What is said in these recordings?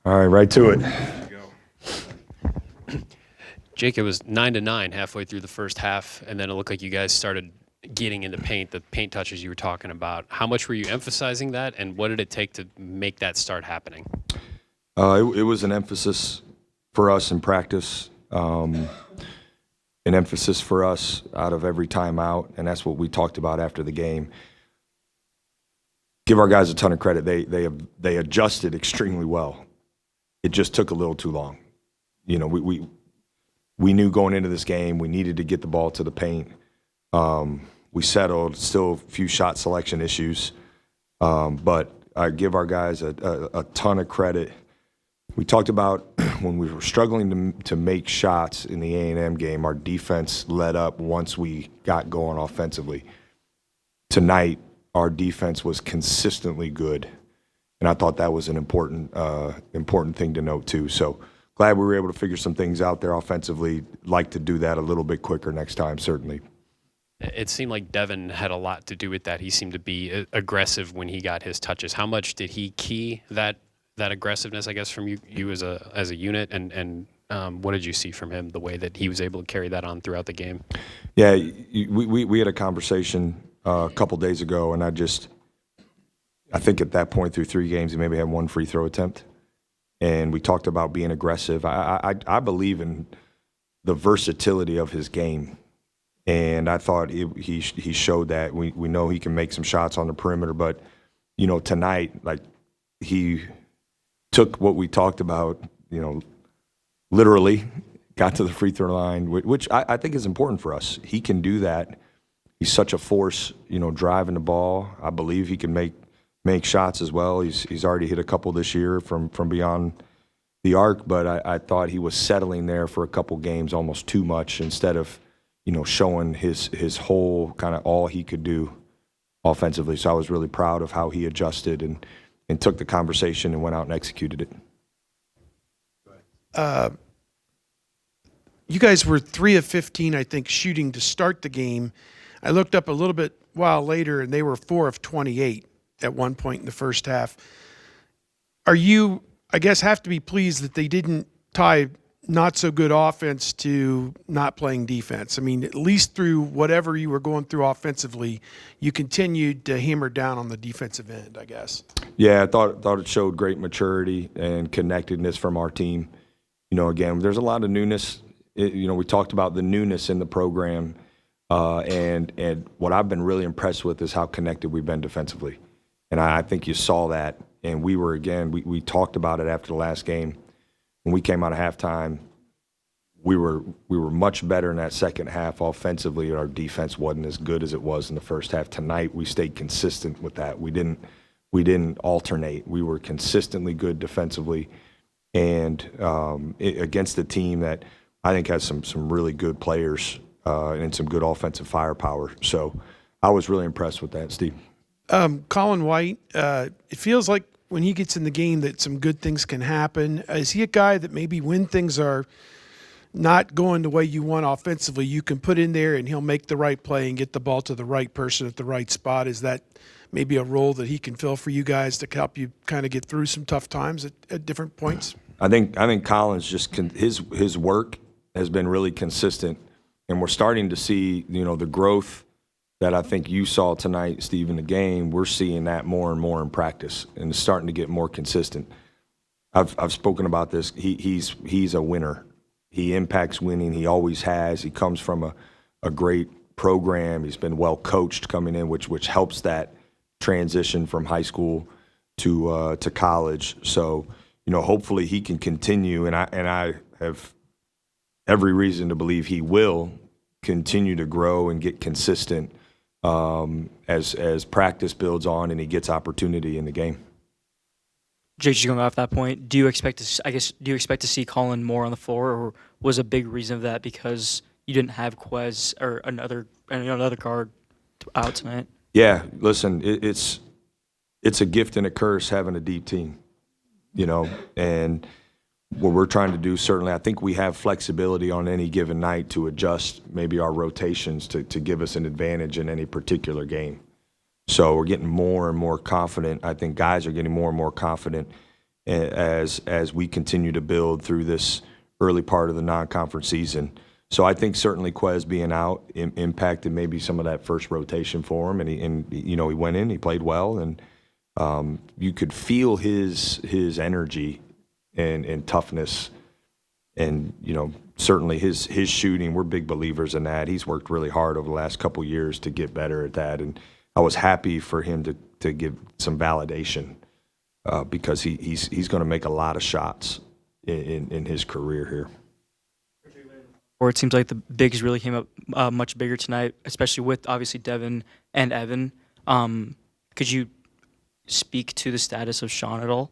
All right, right to it. Jake, it was 9-9 halfway through the first half, and then it looked like you guys started getting into paint, the paint touches you were talking about. How much were you emphasizing that, and what did it take to make that start happening? It was an emphasis for us in practice, an emphasis for us out of every time out, and that's what we talked about after the game. Give our guys a ton of credit. They adjusted extremely well. It just took a little too long. You know, we knew going into this game we needed to get the ball to the paint. We settled, still a few shot selection issues, but I give our guys a ton of credit. We talked about when we were struggling to make shots in the A&M game, our defense let up once we got going offensively. Tonight, our defense was consistently good, and I thought that was an important thing to note too. So glad we were able to figure some things out there offensively. Like to do that a little bit quicker next time, certainly. It seemed like Devon had a lot to do with that. He seemed to be aggressive when he got his touches. How much did he key that aggressiveness, I guess, from you as a unit, and what did you see from him, the way that he was able to carry that on throughout the game? Yeah, we had a conversation a couple days ago, and I think at that point through 3 games he maybe had 1 free throw attempt, and we talked about being aggressive. I believe in the versatility of his game, and I thought he showed that. We know he can make some shots on the perimeter, but you know, tonight, like, he took what we talked about, you know, literally got to the free throw line, which I think is important for us. He can do that. He's such a force, you know, driving the ball. I believe he can make shots as well. He's already hit a couple this year from beyond the arc, but I thought he was settling there for a couple games almost too much instead of, you know, showing his whole kind of all he could do offensively. So I was really proud of how he adjusted and took the conversation and went out and executed it. You guys were 3 of 15, I think, shooting to start the game. I looked up a little bit while later, and they were 4 of 28 at one point in the first half. Are you, I guess, have to be pleased that they didn't tie not so good offense to not playing defense? I mean, at least through whatever you were going through offensively, you continued to hammer down on the defensive end, I guess. Yeah, I thought it showed great maturity and connectedness from our team. You know, again, there's a lot of newness. You know, we talked about the newness in the program, and what I've been really impressed with is how connected we've been defensively. And I think you saw that. And we were, again, we talked about it after the last game. When we came out of halftime, we were much better in that second half offensively. Our defense wasn't as good as it was in the first half. Tonight, we stayed consistent with that. We didn't alternate. We were consistently good defensively, and against a team that I think has some really good players and some good offensive firepower. So I was really impressed with that, Steve. Colin White, it feels like when he gets in the game that some good things can happen. Is he a guy that maybe when things are not going the way you want offensively, you can put in there and he'll make the right play and get the ball to the right person at the right spot? Is that maybe a role that he can fill for you guys to help you kind of get through some tough times at different points? I think Colin's just his work has been really consistent, and we're starting to see, you know, the growth that I think you saw tonight, Steve, in the game. We're seeing that more and more in practice, and it's starting to get more consistent. I've spoken about this. He's a winner. He impacts winning. He always has. He comes from a great program. He's been well coached coming in, which helps that transition from high school to college. So, you know, hopefully he can continue, and I have every reason to believe he will continue to grow and get consistent as practice builds on and he gets opportunity in the game. Jake, just going off that point, do you expect to see Colin more on the floor, or was a big reason of that because you didn't have Quez or another guard out tonight? Yeah, listen, it's a gift and a curse having a deep team, you know, and what we're trying to do, certainly, I think we have flexibility on any given night to adjust maybe our rotations to give us an advantage in any particular game. So we're getting more and more confident. I think guys are getting more and more confident as we continue to build through this early part of the non-conference season. So I think certainly Quez being out impacted maybe some of that first rotation for him, and he went in, he played well, and you could feel his energy and toughness, and certainly his shooting. We're big believers in that. He's worked really hard over the last couple of years to get better at that, and I was happy for him to give some validation because he's going to make a lot of shots in his career here. Or it seems like the bigs really came up much bigger tonight, especially with obviously Devon and Evan. Could you speak to the status of Sean at all?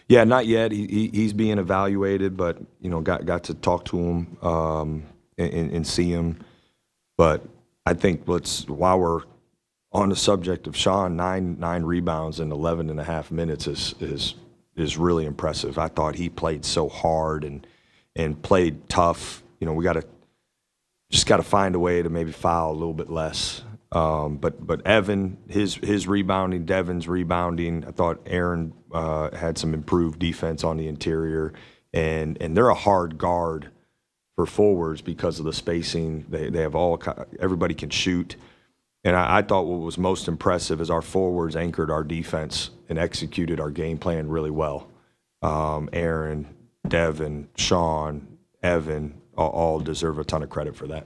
Yeah, not yet. He's being evaluated, but got to talk to him and see him. But I think while we're on the subject of Sean, nine rebounds in 11 and a half minutes is really impressive. I thought he played so hard and played tough. We just got to find a way to maybe foul a little bit less. But Evan, his rebounding, Devon's rebounding. I thought Aaron had some improved defense on the interior, and they're a hard guard for forwards because of the spacing. They have everybody can shoot, and I thought what was most impressive is our forwards anchored our defense and executed our game plan really well. Aaron, Devon, Sean, Evan all deserve a ton of credit for that.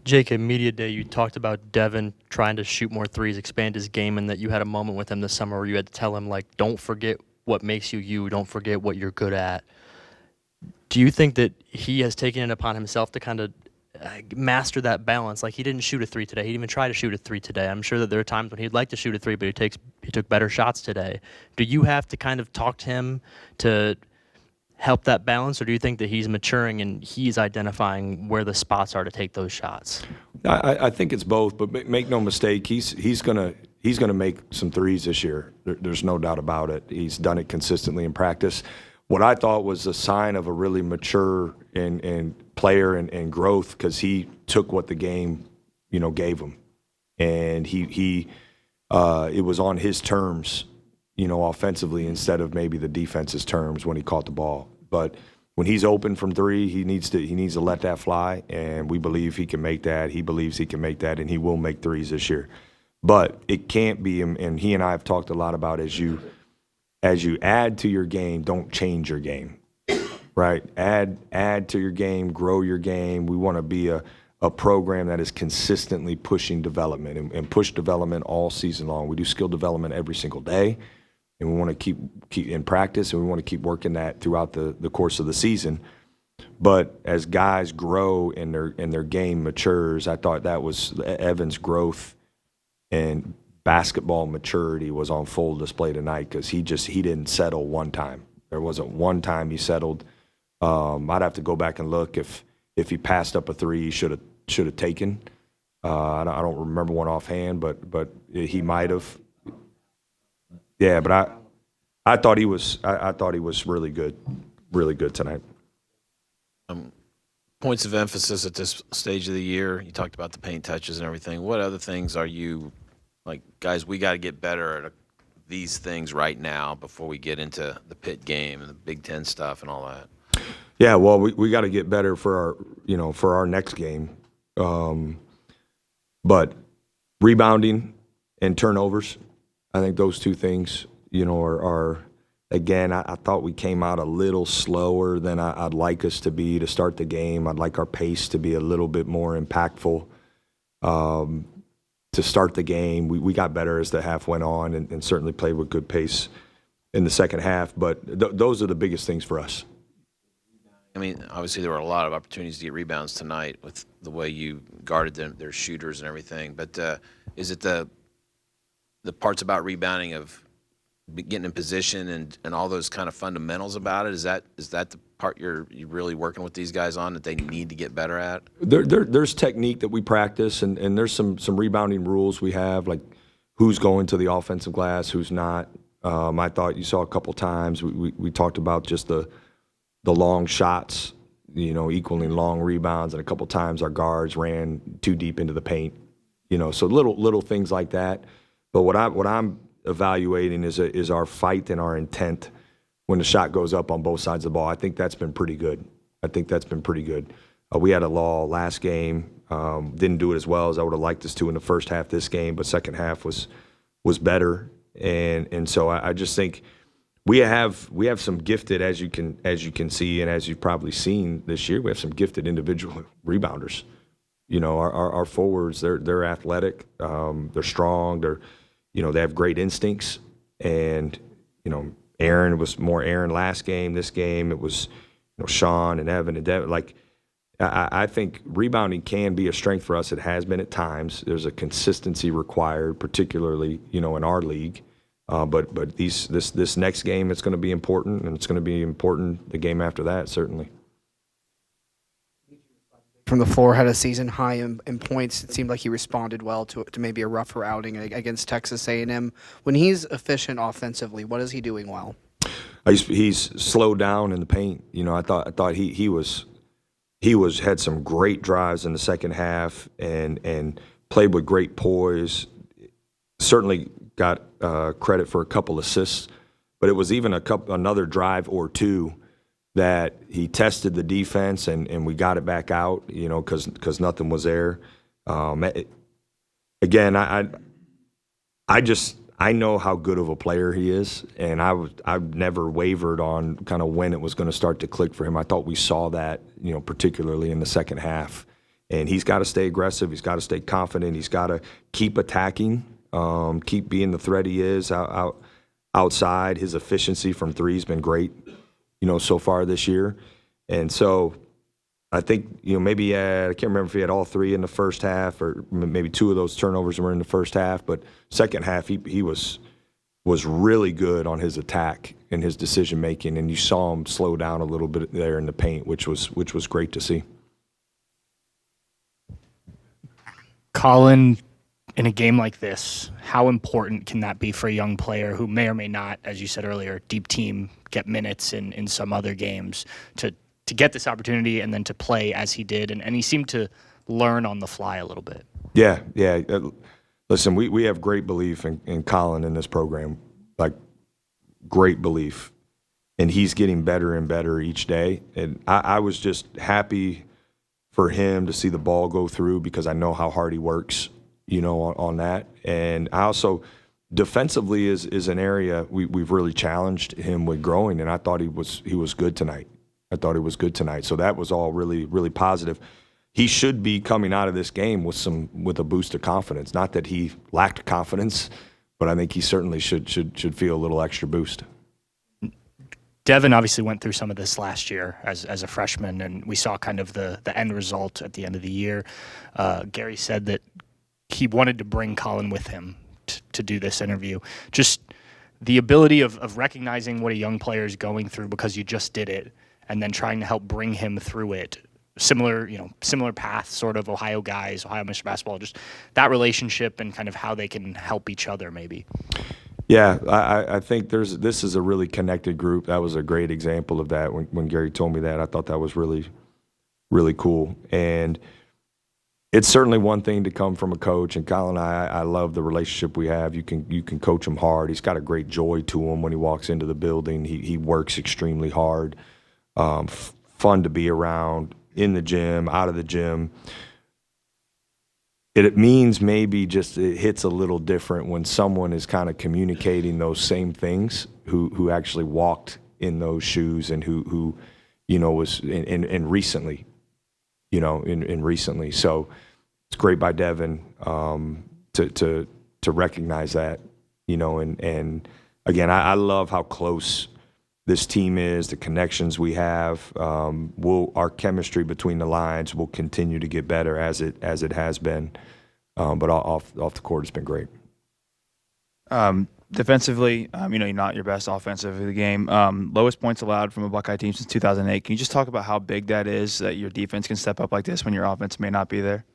Jake, at Media Day, you talked about Devon trying to shoot more threes, expand his game, and that you had a moment with him this summer where you had to tell him, don't forget what makes you you, don't forget what you're good at. Do you think that he has taken it upon himself to kind of master that balance? Like, he didn't shoot a three today. He didn't even try to shoot a three today. I'm sure that there are times when he'd like to shoot a three, but he took better shots today. Do you have to kind of talk to him to help that balance, or do you think that he's maturing and he's identifying where the spots are to take those shots? I think it's both, but make no mistake, he's gonna make some threes this year. There's no doubt about it. He's done it consistently in practice. What I thought was a sign of a really mature and player and growth, because he took what the game gave him, and he it was on his terms, offensively, instead of maybe the defense's terms when he caught the ball. But when he's open from three, he needs to let that fly, and we believe he can make that. He believes he can make that, and he will make threes this year. But it can't be, and he and I have talked a lot about, as you add to your game, don't change your game, right? Add to your game, grow your game. We want to be a program that is consistently pushing development and push development all season long. We do skill development every single day, and we want to keep in practice, and we want to keep working that throughout the course of the season. But as guys grow and their game matures, I thought that was Evan's growth and basketball maturity was on full display tonight, because he didn't settle one time. There wasn't one time he settled. I'd have to go back and look if he passed up a three he should have taken. I don't remember one offhand, but he might have. Yeah, but I thought he was really good tonight. Points of emphasis at this stage of the year. You talked about the paint touches and everything. What other things are you like, guys, we got to get better at these things right now before we get into the Pitt game and the Big Ten stuff and all that? Yeah, well, we got to get better for our next game. But rebounding and turnovers, I think those two things, are again, I thought we came out a little slower than I'd like us to be to start the game. I'd like our pace to be a little bit more impactful to start the game. We got better as the half went on, and certainly played with good pace in the second half. But those are the biggest things for us. I mean, obviously there were a lot of opportunities to get rebounds tonight with the way you guarded their shooters and everything. But is it the parts about rebounding of getting in position and all those kind of fundamentals about it? Is that the part you're really working with these guys on that they need to get better at? There's technique that we practice, and there's some rebounding rules we have, like who's going to the offensive glass, who's not. I thought you saw a couple times we talked about just the long shots, equaling long rebounds, and a couple times our guards ran too deep into the paint, so little things like that. But what I'm evaluating is our fight and our intent when the shot goes up on both sides of the ball. I think that's been pretty good. We had a lull last game. Didn't do it as well as I would have liked us to in the first half this game, but second half was better. And so I just think we have some gifted, as you can see and as you've probably seen this year, we have some gifted individual rebounders. Our forwards, they're athletic, they're strong, they have great instincts. And Aaron was more Aaron last game. This game it was Sean and Evan and Devon. Like I think rebounding can be a strength for us. It has been at times. There's a consistency required, particularly in our league. But this next game, it's going to be important, and it's going to be important the game after that, certainly. From the floor, had a season high in points. It seemed like he responded well to maybe a rougher outing against Texas A&M. When he's efficient offensively, what is he doing well? He's slowed down in the paint. I thought he had some great drives in the second half and played with great poise. Certainly got credit for a couple assists, but it was even another drive or two that he tested the defense and we got it back out, because nothing was there. Again, I know how good of a player he is, and I've never wavered on kind of when it was going to start to click for him. I thought we saw that, particularly in the second half. And he's got to stay aggressive. He's got to stay confident. He's got to keep attacking, keep being the threat he is outside. His efficiency from three has been great, so far this year. And so I think, maybe I can't remember if he had all three in the first half or maybe two of those turnovers were in the first half. But second half, he was really good on his attack and his decision making, and you saw him slow down a little bit there in the paint, which was great to see. Colin, in a game like this, how important can that be for a young player who may or may not, as you said earlier, deep team, get minutes in some other games to get this opportunity and then to play as he did? And he seemed to learn on the fly a little bit. Yeah. Listen, we have great belief in Colin in this program, like great belief. And he's getting better and better each day. And I was just happy for him to see the ball go through because I know how hard he works, on that. And I also, defensively is an area we've really challenged him with growing, and I thought he was good tonight. So that was all really, really positive. He should be coming out of this game with a boost of confidence. Not that he lacked confidence, but I think he certainly should feel a little extra boost. Devon obviously went through some of this last year as a freshman, and we saw kind of the end result at the end of the year. Gary said that he wanted to bring Colin with him to do this interview. Just the ability of recognizing what a young player is going through because you just did it, and then trying to help bring him through it. Similar path, sort of Ohio guys, Ohio Mr. Basketball, just that relationship and kind of how they can help each other maybe. Yeah, I think this is a really connected group. That was a great example of that when Gary told me that. I thought that was really, really cool. And it's certainly one thing to come from a coach, and Colin and I love the relationship we have. You can coach him hard. He's got a great joy to him when he walks into the building. He works extremely hard. Fun to be around in the gym, out of the gym. It means maybe just it hits a little different when someone is kind of communicating those same things who actually walked in those shoes and who was in recently, in recently. So it's great by Devon to recognize that, and again, I love how close this team is, the connections we have. Our chemistry between the lines will continue to get better as it has been. But off the court, it's been great. Defensively, you're not your best offensive of the game. Lowest points allowed from a Buckeye team since 2008. Can you just talk about how big that is, that your defense can step up like this when your offense may not be there?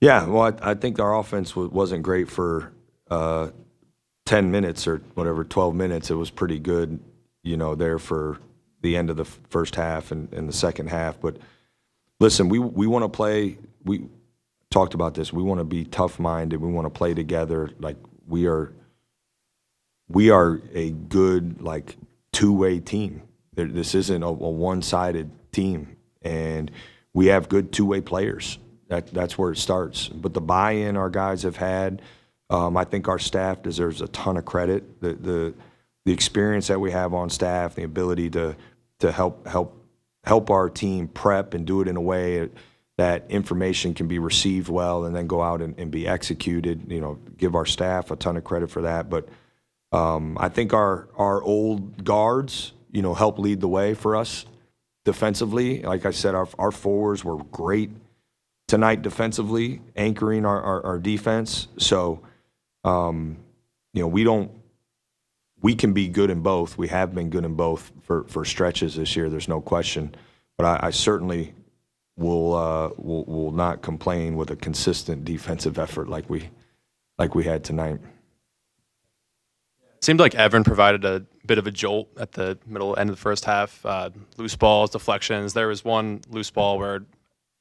Yeah, well, I think our offense wasn't great for 10 minutes or whatever, 12 minutes. It was pretty good, there for the end of the first half and the second half. But listen, we want to play. We talked about this. We want to be tough-minded. We want to play together. Like we are a good two-way team. This isn't a one-sided team, and we have good two-way players. That's where it starts. But the buy-in our guys have had, I think our staff deserves a ton of credit. The experience that we have on staff, the ability to help our team prep and do it in a way that information can be received well and then go out and be executed. Give our staff a ton of credit for that. But I think our old guards, help lead the way for us defensively. Like I said, our forwards were great tonight defensively, anchoring our defense. So, we can be good in both. We have been good in both for stretches this year. There's no question. But I certainly will not complain with a consistent defensive effort like we had tonight. It seemed like Evan provided a bit of a jolt at the end of the first half. Loose balls, deflections. There was one loose ball where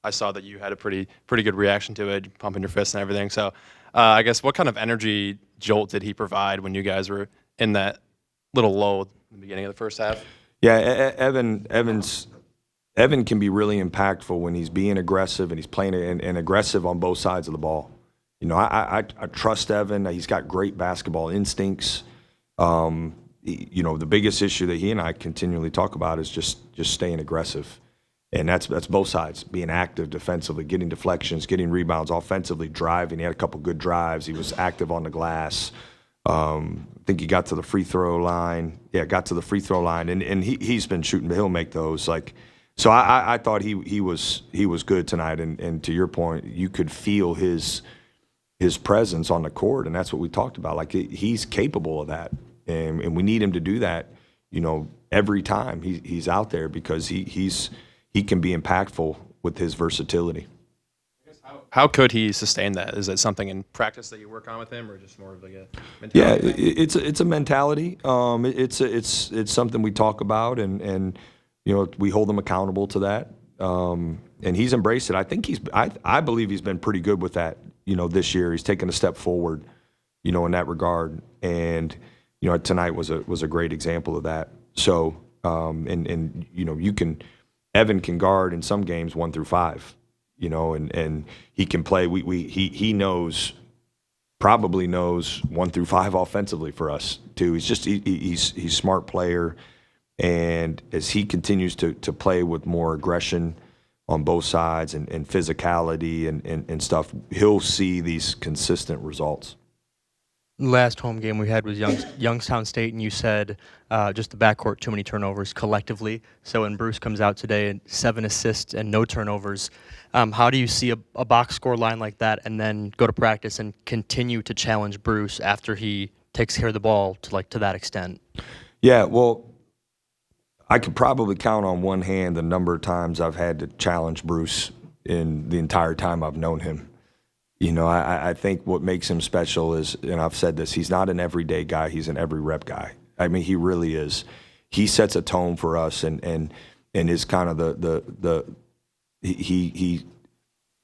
I saw that you had a pretty good reaction to it, pumping your fists and everything. So I guess what kind of energy jolt did he provide when you guys were in that little lull at the beginning of the first half? Yeah, Evan can be really impactful when he's being aggressive and he's playing and aggressive on both sides of the ball. I trust Evan. He's got great basketball instincts. The biggest issue that he and I continually talk about is just staying aggressive. And that's both sides, being active defensively, getting deflections, getting rebounds, offensively driving. He had a couple good drives. He was active on the glass. I think he got to the free throw line. Yeah, got to the free throw line, and he's been shooting. He'll make those. So I thought he was good tonight. And to your point, you could feel his presence on the court, and that's what we talked about. He's capable of that, and we need him to do that. Every time he's out there because he can be impactful with his versatility. How could he sustain that? Is it something in practice that you work on with him, or just more of a mentality? Yeah, it's a mentality. It's something we talk about, and we hold him accountable to that. And he's embraced it. I think I believe he's been pretty good with that. This year he's taken a step forward, in that regard. And tonight was a great example of that. So Evan can guard in some games 1 through 5. And he can play. He probably knows 1 through 5 offensively for us too. He's a smart player, and as he continues to play with more aggression on both sides and physicality and stuff, he'll see these consistent results. Last home game we had was Youngstown State, and you said just the backcourt, too many turnovers collectively. So when Bruce comes out today, 7 assists and no turnovers, how do you see a box score line like that and then go to practice and continue to challenge Bruce after he takes care of the ball to that extent? Yeah, well, I could probably count on one hand the number of times I've had to challenge Bruce in the entire time I've known him. I think what makes him special is, and I've said this, he's not an everyday guy, he's an every rep guy. I mean, he really is. He sets a tone for us and is kind of he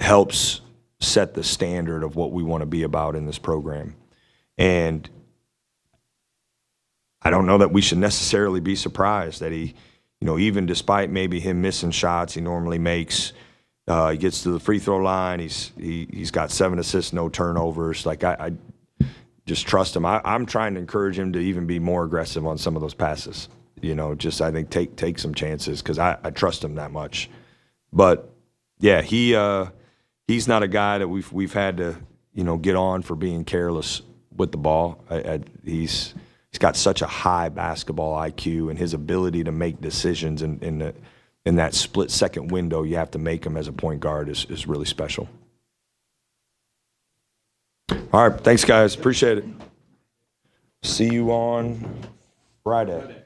helps set the standard of what we want to be about in this program. And I don't know that we should necessarily be surprised that he, even despite maybe him missing shots he normally makes, he gets to the free throw line. He's got 7 assists, no turnovers. I just trust him. I'm trying to encourage him to even be more aggressive on some of those passes. I think take some chances because I trust him that much. But yeah, he's not a guy that we've had to get on for being careless with the ball. He's got such a high basketball IQ, and his ability to make decisions in that split-second window you have to make them as a point guard is really special. All right, thanks, guys. Appreciate it. See you on Friday.